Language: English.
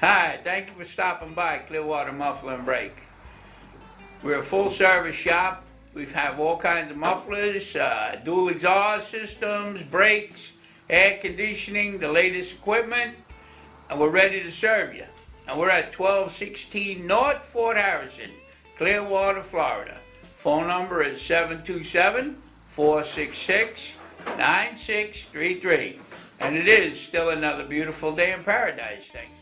Hi, thank you for stopping by Clearwater Muffler and Brake. We're a full service shop. We have all kinds of mufflers, dual exhaust systems, brakes, air conditioning, the latest equipment, and we're ready to serve you. And we're at 1216 North Fort Harrison, Clearwater, Florida. Phone number is 727-466-9633. And it is still another beautiful day in paradise. Thanks.